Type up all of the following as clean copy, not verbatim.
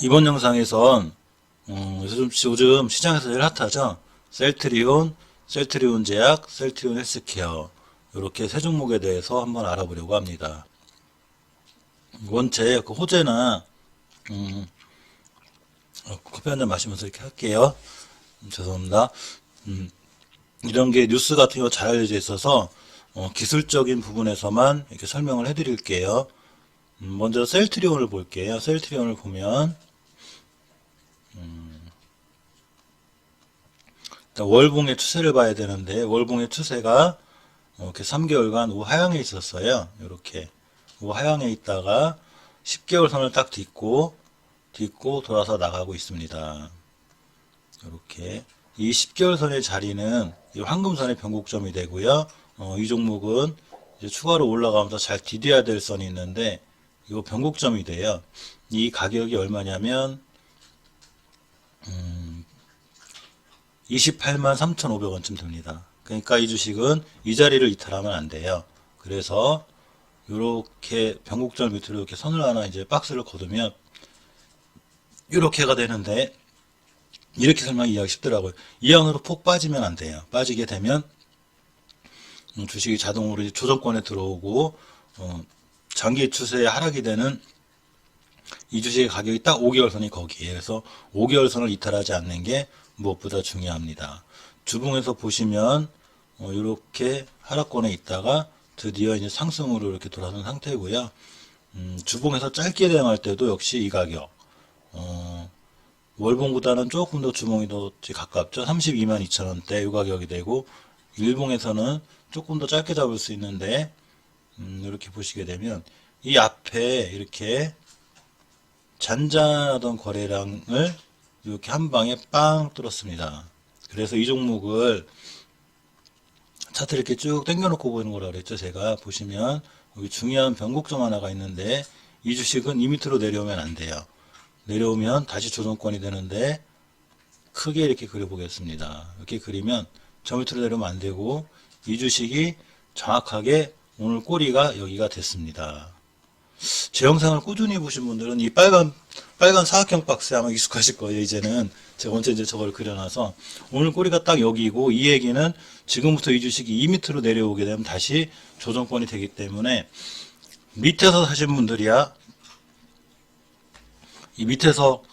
이번 영상에선 요즘 시장에서 제일 핫하죠. 셀트리온, 셀트리온 제약, 셀트리온 헬스케어 이렇게 세 종목에 대해서 한번 알아보려고 합니다. 원체 그 호재나 커피 한 잔 마시면서 이렇게 할게요. 죄송합니다. 이런 게 뉴스 같은 거 잘 알려져 있어서 기술적인 부분에서만 이렇게 설명을 해드릴게요. 먼저 셀트리온을 볼게요. 셀트리온을 보면 월봉의 추세를 봐야 되는데 월봉의 추세가 이렇게 3개월간 우하향에 있었어요. 이렇게 우하향에 있다가 10개월 선을 딱 딛고 돌아서 나가고 있습니다. 이렇게 이 10개월 선의 자리는 이 황금선의 변곡점이 되고요. 이 종목은 이제 추가로 올라가면서 잘 디뎌야 될 선이 있는데 이거 변곡점이 돼요. 이 가격이 얼마냐면 28만 3,500원쯤 됩니다. 그러니까 이 주식은 이 자리를 이탈하면 안 돼요. 그래서 이렇게 변곡점 밑으로 이렇게 선을 하나 이제 박스를 거두면 이렇게가 되는데 이렇게 설명 이해하기 쉽더라고요. 이 안으로 폭 빠지면 안 돼요. 빠지게 되면 주식이 자동으로 이제 조정권에 들어오고 장기 추세에 하락이 되는 이 주식의 가격이 딱 5개월 선이 거기에요. 그래서 5개월 선을 이탈하지 않는 게 무엇보다 중요합니다. 주봉에서 보시면 이렇게 하락권에 있다가 드디어 이제 상승으로 이렇게 돌아선 상태고요. 주봉에서 짧게 대응할 때도 역시 이 가격 월봉보다는 조금 더 주봉이 더 가깝죠. 32만 2천원대 이 가격이 되고 일봉에서는 조금 더 짧게 잡을 수 있는데 이렇게 보시게 되면 이 앞에 이렇게 잔잔하던 거래량을 이렇게 한 방에 빵 뚫었습니다. 그래서 이 종목을 차트를 이렇게 쭉 당겨놓고 보이는 거라 그랬죠. 제가 보시면 여기 중요한 변곡점 하나가 있는데 이 주식은 이 밑으로 내려오면 안 돼요. 내려오면 다시 조정권이 되는데 크게 이렇게 그려보겠습니다. 이렇게 그리면 저 밑으로 내려오면 안 되고 이 주식이 정확하게 오늘 꼬리가 여기가 됐습니다. 제 영상을 꾸준히 보신 분들은 이 빨간 사각형 박스에 아마 익숙하실 거예요. 이제는 제가 언제 이제 저걸 그려놔서 오늘 꼬리가 딱 여기고 이 얘기는 지금부터 이 주식이 이 밑으로 내려오게 되면 다시 조정권이 되기 때문에 밑에서 사신 분들이야 이 밑에서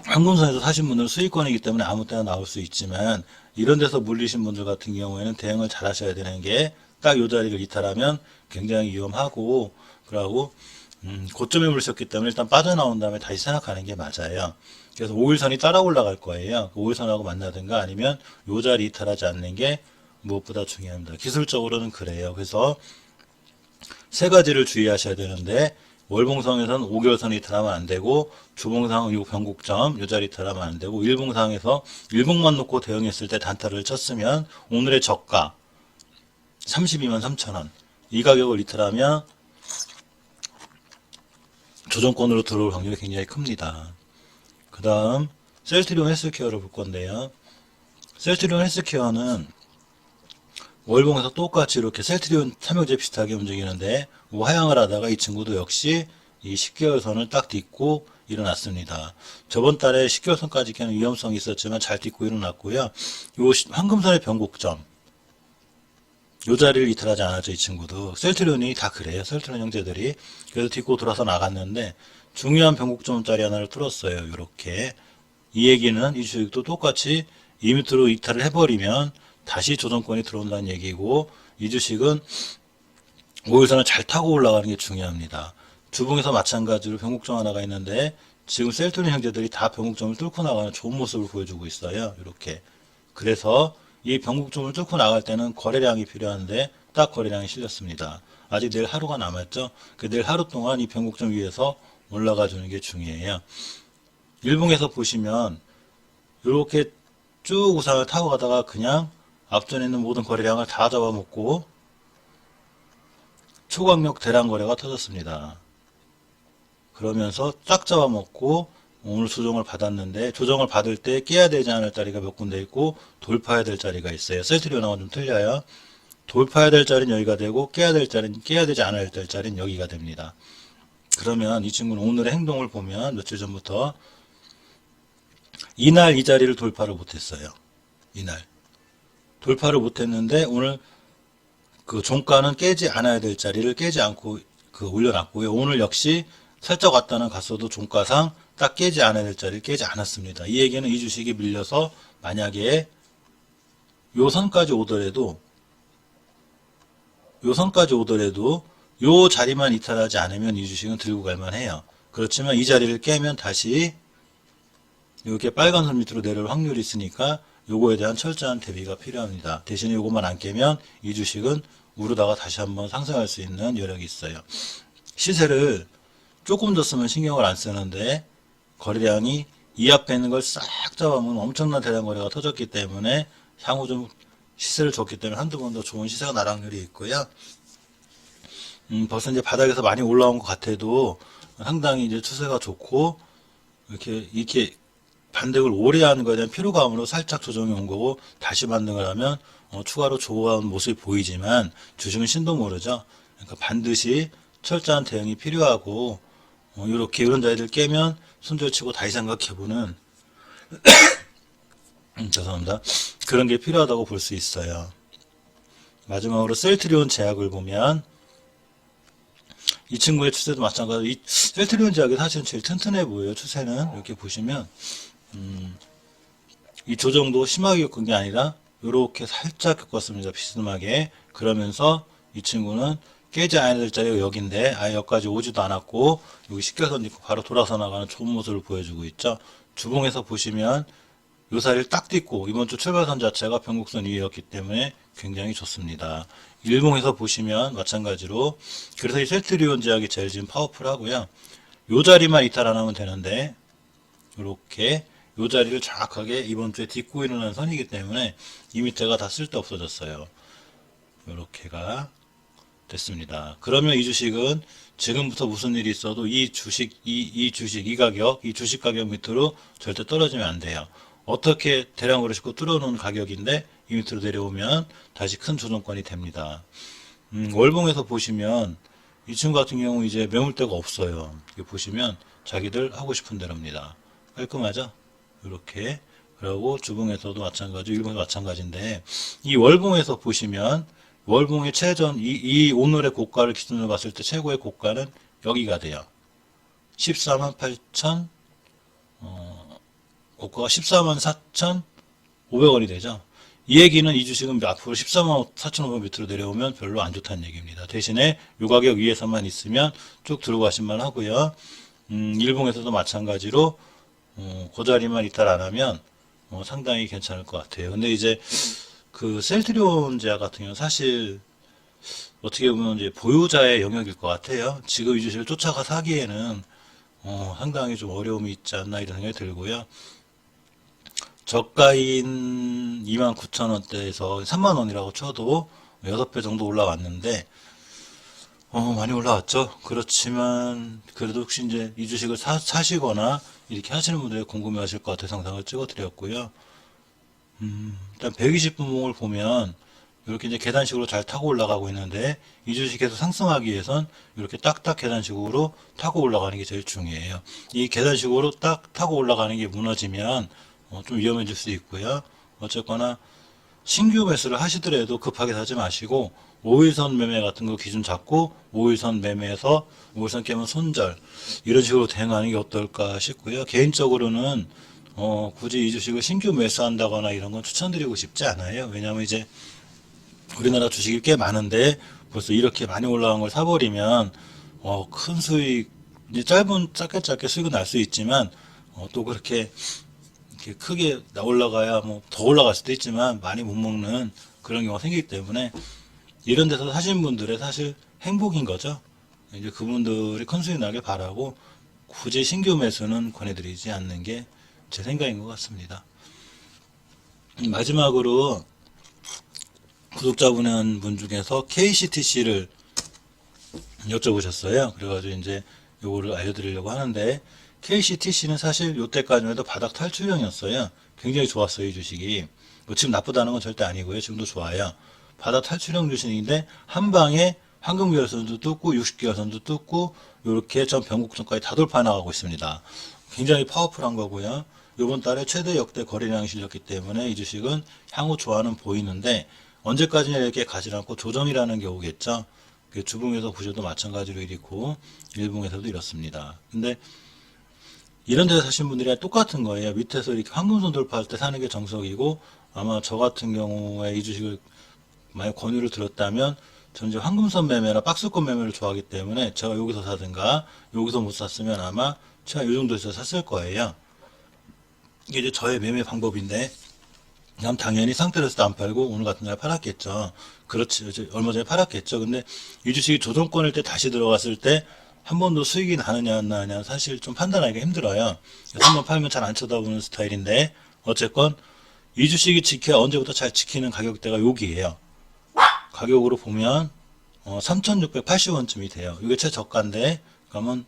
황금선에서 사신 분들은 수익권이기 때문에 아무 때나 나올 수 있지만 이런 데서 물리신 분들 같은 경우에는 대응을 잘 하셔야 되는 게 딱 이 자리를 이탈하면 굉장히 위험하고 그러고 고점에 물렸기 때문에 일단 빠져나온 다음에 다시 생각하는 게 맞아요. 그래서 5일선이 따라 올라갈 거예요. 5일선하고 만나든가 아니면 이 자리 이탈하지 않는 게 무엇보다 중요합니다. 기술적으로는 그래요. 그래서 세 가지를 주의하셔야 되는데 월봉상에서는 5개월선 이탈하면 안 되고 주봉상 이 변곡점 이 자리 이탈하면 안 되고 일봉상에서 일봉만 놓고 대응했을 때 단타를 쳤으면 오늘의 저가 32만 3천원 이 가격을 이탈하면 조정권으로 들어올 확률이 굉장히 큽니다. 그 다음 셀트리온 헬스케어를 볼 건데요. 셀트리온 헬스케어는 월봉에서 똑같이 이렇게 셀트리온 삼형제 비슷하게 움직이는데 우하향을 하다가 이 친구도 역시 이 10개월 선을 딱 딛고 일어났습니다. 저번 달에 10개월 선까지 깨는 위험성이 있었지만 잘 딛고 일어났고요. 요 황금선의 변곡점 요 자리를 이탈하지 않았죠. 이 친구도 셀트리온이 다 그래요. 셀트리온 형제들이 그래서 딛고 돌아서 나갔는데 중요한 변곡점 자리 하나를 뚫었어요. 이렇게 이 얘기는 이 주식도 똑같이 이 밑으로 이탈을 해버리면 다시 조정권이 들어온다는 얘기고 이 주식은 5일선을 잘 타고 올라가는 게 중요합니다. 주봉에서 마찬가지로 변곡점 하나가 있는데 지금 셀트리온 형제들이 다 변곡점을 뚫고 나가는 좋은 모습을 보여주고 있어요. 이렇게 그래서 이 변곡점을 뚫고 나갈 때는 거래량이 필요한데 딱 거래량이 실렸습니다. 아직 내일 하루가 남았죠. 그 내일 하루 동안 이 변곡점 위에서 올라가 주는 게 중요해요. 일봉에서 보시면 이렇게 쭉 우상을 타고 가다가 그냥 앞전에 있는 모든 거래량을 다 잡아먹고 초강력 대량 거래가 터졌습니다. 그러면서 쫙 잡아먹고 오늘 조정을 받았는데 조정을 받을 때 깨야 되지 않을 자리가 몇 군데 있고 돌파해야 될 자리가 있어요. 셀트리온하고 좀 틀려요. 돌파해야 될 자리는 여기가 되고 깨야 되지 않아야 될 자리는 여기가 됩니다. 그러면 이 친구는 오늘의 행동을 보면 며칠 전부터 이날 이 자리를 돌파를 못했어요. 이날 돌파를 못했는데 오늘 그 종가는 깨지 않아야 될 자리를 깨지 않고 올려놨고요. 오늘 역시 살짝 왔다는 갔어도 종가상 딱 깨지 않아야 될 자리를 깨지 않았습니다. 이 얘기는 이 주식이 밀려서 만약에 요 선까지 오더라도 요 자리만 이탈하지 않으면 이 주식은 들고 갈만 해요. 그렇지만 이 자리를 깨면 다시 이렇게 빨간 선 밑으로 내려올 확률이 있으니까 요거에 대한 철저한 대비가 필요합니다. 대신에 요것만 안 깨면 이 주식은 오르다가 다시 한번 상승할 수 있는 여력이 있어요. 시세를 조금 더 쓰면 신경을 안 쓰는데 거래량이 이 앞에 있는 걸 싹 잡아보면 엄청난 대량 거래가 터졌기 때문에 향후 좀 시세를 줬기 때문에 한두 번 더 좋은 시세가 날 확률이 있고요. 벌써 이제 바닥에서 많이 올라온 것 같아도 상당히 이제 추세가 좋고 이렇게 반등을 오래 하는 거에 대한 피로감으로 살짝 조정이 온 거고 다시 반등을 하면 추가로 좋아하는 모습이 보이지만 주식은 신도 모르죠. 그러니까 반드시 철저한 대응이 필요하고 이렇게 이런 자리를 깨면 손절치고 다시 생각해보는 죄송합니다. 그런 게 필요하다고 볼 수 있어요. 마지막으로 셀트리온 제약을 보면 이 친구의 추세도 마찬가지로 이 셀트리온 제약이 사실은 제일 튼튼해 보여요. 추세는 이렇게 보시면 이 조정도 심하게 겪은 게 아니라 이렇게 살짝 겪었습니다. 비스듬하게. 그러면서 이 친구는 깨지 않아야 될 자리가 여기인데 아예 여기까지 오지도 않았고 여기 식결선 짚고 바로 돌아서 나가는 좋은 모습을 보여주고 있죠. 주봉에서 보시면 요 사이를 딱 딛고 이번 주 출발선 자체가 변곡선 위였기 때문에 굉장히 좋습니다. 일봉에서 보시면 마찬가지로 그래서 이 셀트리온 제약이 제일 지금 파워풀하고요. 요 자리만 이탈 안 하면 되는데 이렇게 요 자리를 정확하게 이번 주에 딛고 일어난 선이기 때문에 이 밑에가 다 쓸데 없어졌어요. 이렇게가 됐습니다. 그러면 이 주식은 지금부터 무슨 일이 있어도 이 주식 이 주식 가격 밑으로 절대 떨어지면 안 돼요. 어떻게 대량으로 싣고 뚫어놓은 가격인데 이 밑으로 내려오면 다시 큰 조정권이 됩니다. 월봉에서 보시면 이 친구 같은 경우 이제 매물대가 없어요. 이렇게 보시면 자기들 하고 싶은 대로입니다. 깔끔하죠? 이렇게. 그리고 주봉에서도 마찬가지, 일봉에도 마찬가지인데 이 월봉에서 보시면 월봉의 최전 이 오늘의 고가를 기준으로 봤을 때 최고의 고가는 여기가 돼요. 148,000 고가가 144,500원이 되죠. 이 얘기는 이 주식은 앞으로 144,500원 밑으로 내려오면 별로 안 좋다는 얘기입니다. 대신에 요 가격 위에서만 있으면 쭉 들고 가실만 하고요. 일봉에서도 마찬가지로 그 자리만 이탈 안 하면 상당히 괜찮을 것 같아요. 근데 이제 그 셀트리온 제약 같은 경우는 사실 어떻게 보면 이제 보유자의 영역일 것 같아요. 지금 이 주식을 쫓아가 사기에는 상당히 좀 어려움이 있지 않나 이런 생각이 들고요. 저가인 29,000원대에서 3만원이라고 쳐도 6배 정도 올라왔는데 많이 올라왔죠. 그렇지만 그래도 혹시 이제 이 주식을 사시거나 이렇게 하시는 분들이 궁금해 하실 것 같아서 영상을 찍어 드렸고요. 일단 120분봉을 보면 이렇게 이제 계단식으로 잘 타고 올라가고 있는데 이 주식 계속 상승하기 위해선 이렇게 딱딱 계단식으로 타고 올라가는 게 제일 중요해요. 이 계단식으로 딱 타고 올라가는 게 무너지면 좀 위험해질 수 있고요. 어쨌거나 신규 매수를 하시더라도 급하게 사지 마시고 5일선 매매 같은 거 기준 잡고 5일선 매매에서 5일선 깨면 손절 이런 식으로 대응하는 게 어떨까 싶고요. 개인적으로는 굳이 이 주식을 신규 매수한다거나 이런 건 추천드리고 싶지 않아요. 왜냐하면 이제 우리나라 주식이 꽤 많은데 벌써 이렇게 많이 올라간 걸 사버리면 큰 수익 이제 짧게 수익은 날 수 있지만 또 그렇게 이렇게 크게 올라가야 뭐 더 올라갈 수도 있지만 많이 못 먹는 그런 경우가 생기기 때문에 이런 데서 사신 분들의 사실 행복인 거죠. 이제 그분들이 큰 수익 나길 바라고 굳이 신규 매수는 권해드리지 않는 게 제 생각인 것 같습니다. 마지막으로 구독자분 중에서 KCTC를 여쭤보셨어요. 그래가지고 이제 요거를 알려드리려고 하는데 KCTC는 사실 요때까지만 해도 바닥 탈출형이었어요. 굉장히 좋았어요, 이 주식이. 뭐 지금 나쁘다는 건 절대 아니고요. 지금도 좋아요. 바닥 탈출형 주식인데 한 방에 황금계열선도 뚫고 60계열선도 뚫고 이렇게 전 변곡선까지 다 돌파 나가고 있습니다. 굉장히 파워풀한 거고요. 이번 달에 최대 역대 거래량이 실렸기 때문에 이 주식은 향후 조화는 보이는데 언제까지나 이렇게 가지 않고 조정이라는 게 오겠죠. 주봉에서 보셔도 마찬가지로 이렇고 일봉에서도 이렇습니다. 근데 이런 데서 사신 분들이랑 똑같은 거예요. 밑에서 이렇게 황금선 돌파할 때 사는 게 정석이고 아마 저 같은 경우에 이 주식을 만약 권유를 들었다면 저는 이제 황금선 매매나 박스권 매매를 좋아하기 때문에 제가 여기서 사든가 여기서 못 샀으면 아마 제가 이 정도에서 샀을 거예요. 이게 이제 저의 매매 방법인데 그럼 당연히 상태로 해서도 안 팔고 오늘 같은 날 팔았겠죠. 그렇지. 얼마 전에 팔았겠죠. 근데 이 주식이 조정권일 때 다시 들어갔을 때 한 번도 수익이 나느냐 안 나느냐 사실 좀 판단하기가 힘들어요. 그래서 한번 팔면 잘 안 쳐다보는 스타일인데 어쨌건 이 주식이 지켜야 언제부터 잘 지키는 가격대가 여기에요. 가격으로 보면 3,680원쯤이 돼요. 이게 최저가인데 그러면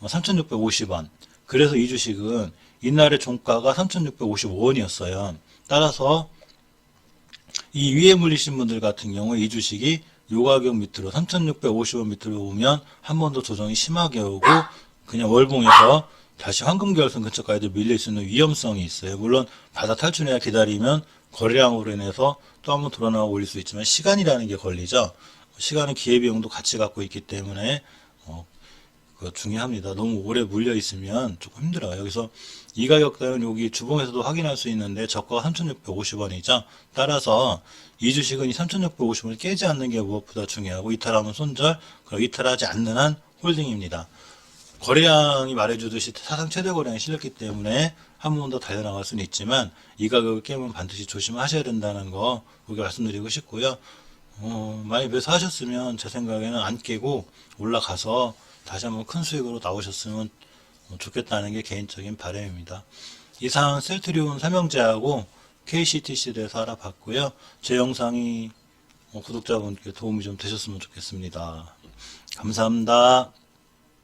3,650원. 그래서 이 주식은 이날의 종가가 3,655원이었어요. 따라서 이 위에 물리신 분들 같은 경우에 이 주식이 요 가격 밑으로 3,650원 밑으로 오면 한 번 더 조정이 심하게 오고 그냥 월봉에서 다시 황금계열선 근처까지 밀릴 수 있는 위험성이 있어요. 물론 바닥 탈출해야 기다리면 거래량으로 인해서 또 한번 돌아 나와 올릴 수 있지만 시간이라는 게 걸리죠. 시간은 기회비용도 같이 갖고 있기 때문에 중요합니다. 너무 오래 물려 있으면 조금 힘들어요. 여기서 이 가격대는 여기 주봉에서도 확인할 수 있는데 저가가 3,650원이죠. 따라서 이 주식은 이 3,650원을 깨지 않는 게 무엇보다 중요하고 이탈하면 손절, 그리고 이탈하지 않는 한 홀딩입니다. 거래량이 말해주듯이 사상 최대 거래량이 실렸기 때문에 한 번 더 달려나갈 수는 있지만 이 가격을 깨면 반드시 조심하셔야 된다는 거 여기 말씀드리고 싶고요. 많이 매수하셨으면 제 생각에는 안 깨고 올라가서 다시 한번 큰 수익으로 나오셨으면 좋겠다는 게 개인적인 바람입니다. 이상 셀트리온 삼형제하고 KCTC에 대해서 알아봤고요. 제 영상이 구독자분께 도움이 좀 되셨으면 좋겠습니다. 감사합니다.